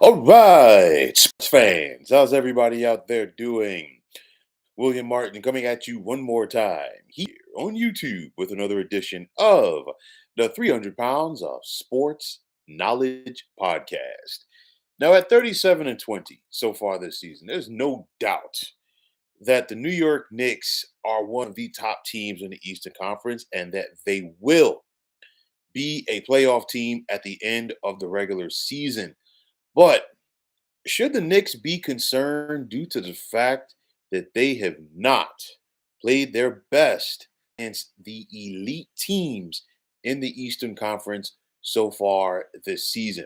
All right, sports fans, how's everybody out there doing? William Martin coming at you one more time here on YouTube with another edition of the 300 Pounds of Sports Knowledge Podcast. Now, at 37 and 20 so far this season, there's no doubt that the New York Knicks are one of the top teams in the Eastern Conference and that they will be a playoff team at the end of the regular season. But should the Knicks be concerned due to the fact that they have not played their best against the elite teams in the Eastern Conference so far this season?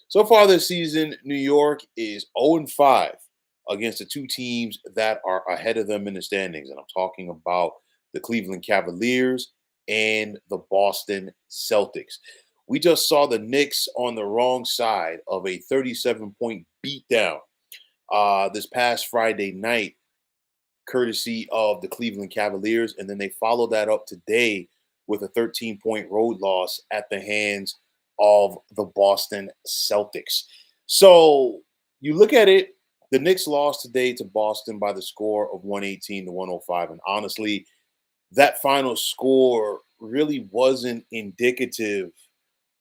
So far this season, New York is 0-5 against the two teams that are ahead of them in the standings. And I'm talking about the Cleveland Cavaliers and the Boston Celtics. We just saw the Knicks on the wrong side of a 37-point beatdown this past Friday night, courtesy of the Cleveland Cavaliers. And then they followed that up today with a 13-point road loss at the hands of the Boston Celtics. So you look at it, the Knicks lost today to Boston by the score of 118 to 105. And honestly, that final score really wasn't indicative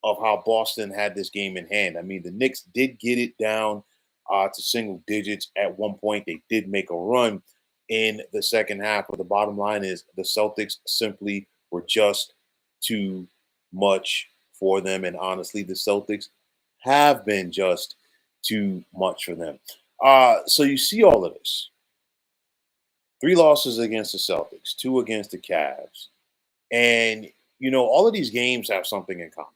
of how Boston had this game in hand. I mean, the Knicks did get it down to single digits at one point. They did make a run in the second half, but the bottom line is the Celtics simply were just too much for them. And honestly, the Celtics have been just too much for them. So you see all of this. 3 losses against the Celtics, 2 against the Cavs. And, all of these games have something in common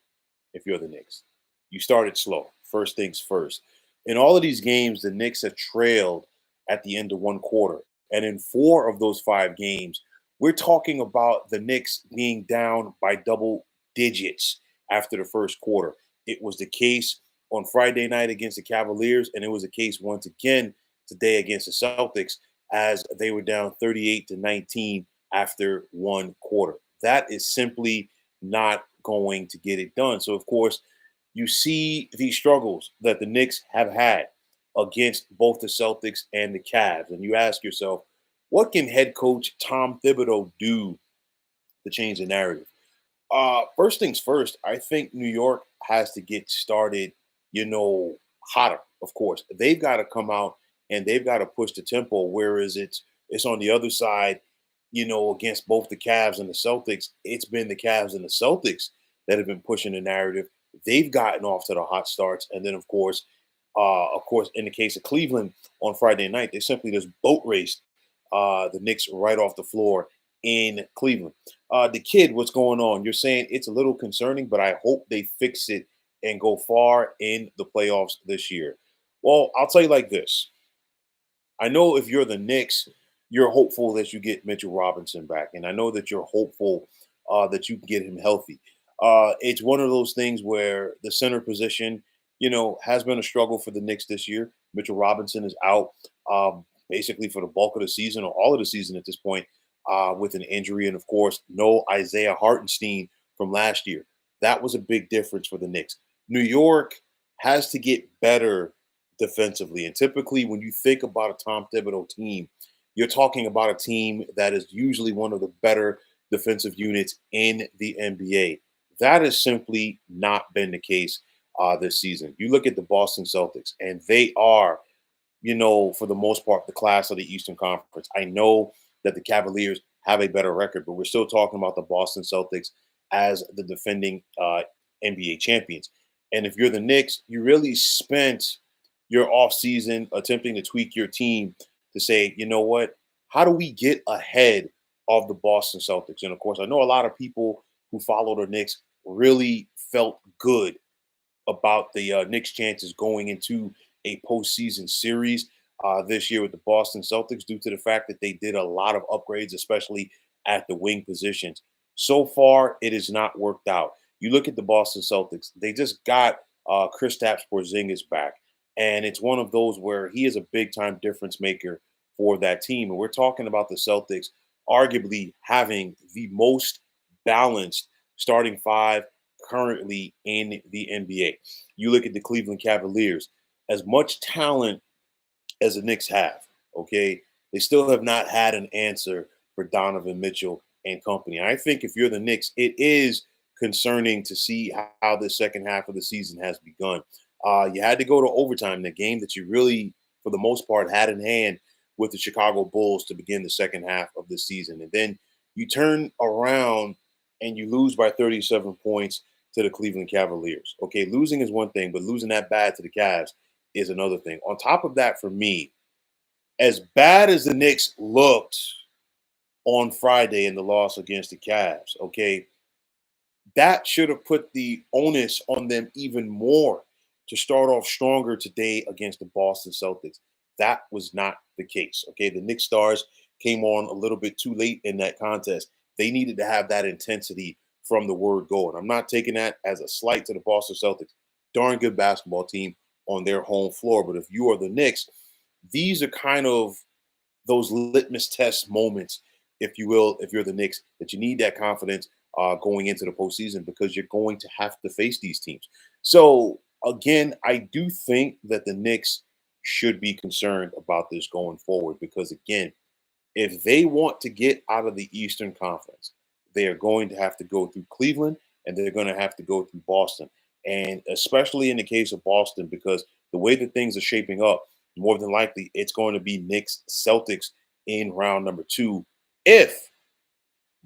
if you're the Knicks. You started slow, first things first. In all of these games, the Knicks have trailed at the end of one quarter. And in 4 of those 5 games, we're talking about the Knicks being down by double digits after the first quarter. It was the case on Friday night against the Cavaliers, and it was the case once again today against the Celtics as they were down 38 to 19 after one quarter. That is simply not going to get it done. So, of course, you see these struggles that the Knicks have had against both the Celtics and the Cavs. And you ask yourself, what can head coach Tom Thibodeau do to change the narrative? First things first, I think New York has to get started, hotter, of course. They've got to come out and they've got to push the tempo, whereas it's on the other side, against both the Cavs and the Celtics. It's been the Cavs and the Celtics that have been pushing the narrative. They've gotten off to the hot starts. And then, of course, in the case of Cleveland on Friday night, they simply just boat raced the Knicks right off the floor in Cleveland. The kid, what's going on? You're saying it's a little concerning, but I hope they fix it and go far in the playoffs this year. Well, I'll tell you like this. I know if you're the Knicks, you're hopeful that you get Mitchell Robinson back. And I know that you're hopeful that you can get him healthy. It's one of those things where the center position, has been a struggle for the Knicks this year. Mitchell Robinson is out basically for the bulk of the season or all of the season at this point with an injury. And of course, no Isaiah Hartenstein from last year. That was a big difference for the Knicks. New York has to get better defensively. And typically, when you think about a Tom Thibodeau team, you're talking about a team that is usually one of the better defensive units in the NBA. That has simply not been the case this season. You look at the Boston Celtics, and they are, for the most part, the class of the Eastern Conference. I know that the Cavaliers have a better record, but we're still talking about the Boston Celtics as the defending NBA champions. And if you're the Knicks, you really spent your offseason attempting to tweak your team to say, you know what, how do we get ahead of the Boston Celtics? And of course, I know a lot of people who follow the Knicks really felt good about the Knicks' chances going into a postseason series this year with the Boston Celtics due to the fact that they did a lot of upgrades, especially at the wing positions. So far, it has not worked out. You look at the Boston Celtics, they just got Kristaps Porzingis back. And it's one of those where he is a big-time difference maker for that team. And we're talking about the Celtics arguably having the most balanced starting 5 currently in the NBA. You look at the Cleveland Cavaliers. as much talent as the Knicks have, okay, they still have not had an answer for Donovan Mitchell and company. I think if you're the Knicks, it is concerning to see how the second half of the season has begun. You had to go to overtime in a game that you really, for the most part, had in hand with the Chicago Bulls to begin the second half of the season. And then you turn around and you lose by 37 points to the Cleveland Cavaliers. Okay, losing is one thing, but losing that bad to the Cavs is another thing. On top of that, for me, as bad as the Knicks looked on Friday in the loss against the Cavs, okay, that should have put the onus on them even more to start off stronger today against the Boston Celtics. That was not the case. Okay, the Knicks stars came on a little bit too late in that contest. They needed to have that intensity from the word go. And I'm not taking that as a slight to the Boston Celtics. Darn good basketball team on their home floor. But if you are the Knicks, these are kind of those litmus test moments, if you will, if you're the Knicks, that you need that confidence going into the postseason because you're going to have to face these teams. So again, I do think that the Knicks should be concerned about this going forward because again, if they want to get out of the Eastern Conference, they are going to have to go through Cleveland and they're going to have to go through Boston. And especially in the case of Boston, because the way that things are shaping up, more than likely it's going to be Knicks Celtics in round number two if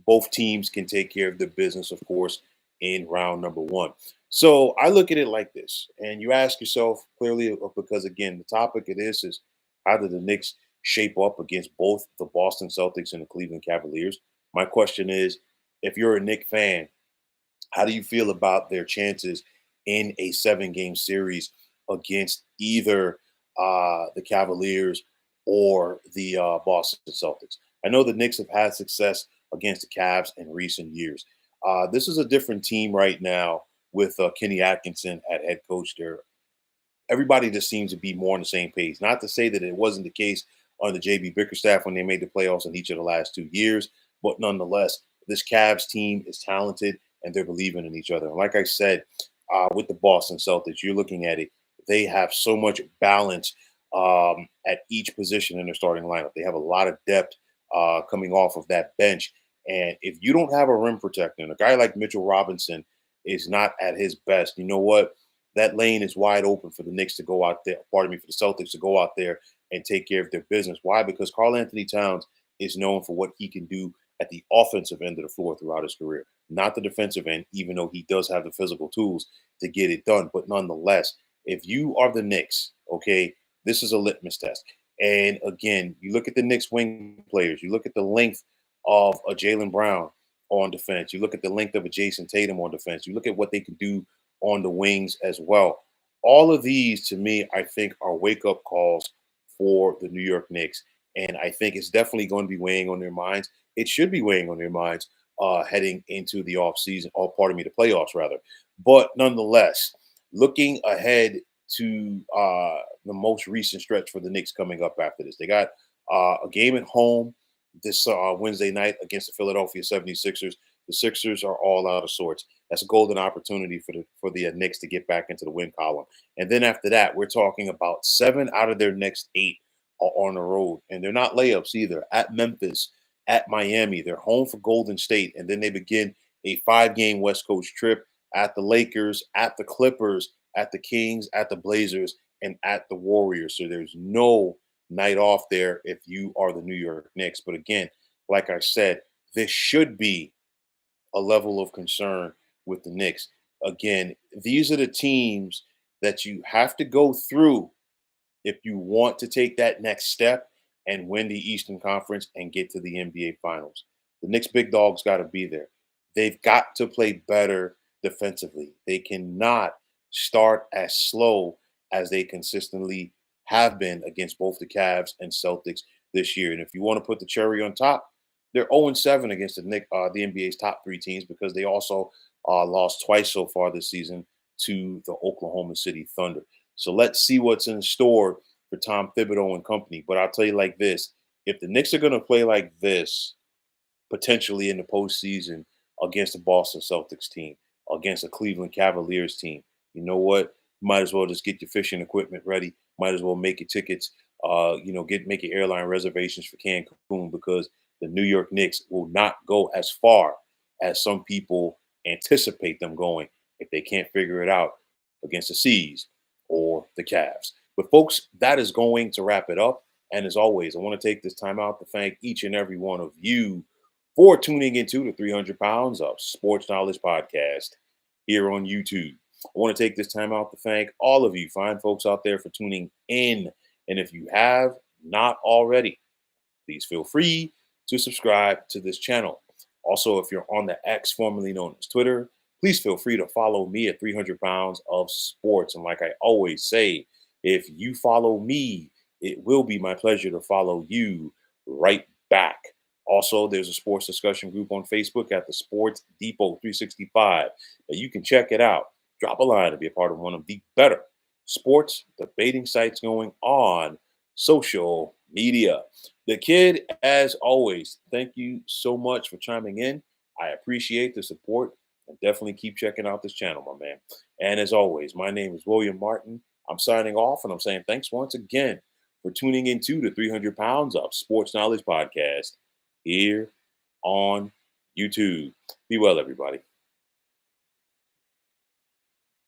both teams can take care of the business, of course, in round number one. So I look at it like this, and you ask yourself clearly because again, the topic of this is how did the Knicks shape up against both the Boston Celtics and the Cleveland Cavaliers? My question is, if you're a Knicks fan, how do you feel about their chances in a seven-game series against either the Cavaliers or the Boston Celtics? I know the Knicks have had success against the Cavs in recent years. This is a different team right now with Kenny Atkinson at head coach there. Everybody just seems to be more on the same page. Not to say that it wasn't the case on the JB Bickerstaff when they made the playoffs in each of the last 2 years, but nonetheless, this Cavs team is talented and they're believing in each other. And like I said, with the Boston Celtics, you're looking at it, they have so much balance at each position in their starting lineup. They have a lot of depth coming off of that bench. And if you don't have a rim protector, and a guy like Mitchell Robinson is not at his best, you know what? That lane is wide open for the Knicks to go out there, pardon me, for the Celtics to go out there and take care of their business. Why? Because Karl Anthony Towns is known for what he can do at the offensive end of the floor throughout his career, not the defensive end, even though he does have the physical tools to get it done. But nonetheless, if you are the Knicks, okay, this is a litmus test. And again, you look at the Knicks wing players, you look at the length of a Jalen Brown on defense, you look at the length of a Jason Tatum on defense, you look at what they can do on the wings as well. All of these, to me, I think are wake up calls for the New York Knicks. And I think it's definitely going to be weighing on their minds. It should be weighing on their minds heading into the offseason, or pardon me, the playoffs rather. But nonetheless, looking ahead to the most recent stretch for the Knicks coming up after this, they got a game at home this Wednesday night against the Philadelphia 76ers. The Sixers are all out of sorts. That's a golden opportunity for the Knicks to get back into the win column. And then after that, we're talking about 7 out of their next 8 are on the road, and they're not layups either. At Memphis, at Miami, they're home for Golden State, and then they begin a 5-game West Coast trip at the Lakers, at the Clippers, at the Kings, at the Blazers, and at the Warriors. So there's no night off there if you are the New York Knicks. But again, like I said, this should be a level of concern with the Knicks. Again, these are the teams that you have to go through if you want to take that next step and win the Eastern Conference and get to the NBA Finals. The Knicks big dogs got to be there. They've got to play better defensively. They cannot start as slow as they consistently have been against both the Cavs and Celtics this year. And if you want to put the cherry on top, they're 0-7 against the NBA's top 3 teams because they also lost twice so far this season to the Oklahoma City Thunder. So let's see what's in store for Tom Thibodeau and company. But I'll tell you like this, if the Knicks are going to play like this, potentially in the postseason against the Boston Celtics team, against a Cleveland Cavaliers team, you know what? Might as well just get your fishing equipment ready. Might as well make your tickets. Make your airline reservations for Cancun because the New York Knicks will not go as far as some people anticipate them going if they can't figure it out against the Seas or the Cavs. But folks, that is going to wrap it up. And as always, I want to take this time out to thank each and every one of you for tuning into the 300 Pounds of Sports Knowledge podcast here on YouTube. I want to take this time out to thank all of you fine folks out there for tuning in. And if you have not already, please feel free to subscribe to this channel. Also, if you're on the X, formerly known as Twitter, please feel free to follow me at 300 Pounds of Sports. And like I always say, if you follow me, it will be my pleasure to follow you right back. Also, there's a sports discussion group on Facebook at the Sports Depot 365 that you can check it out. Drop a line to be a part of one of the better sports debating sites going on social media. The Kid, as always, thank you so much for chiming in. I appreciate the support and definitely keep checking out this channel, my man. And as always, my name is William Martin. I'm signing off and I'm saying thanks once again for tuning into the 300 Pounds of Sports Knowledge podcast here on YouTube. Be well, everybody.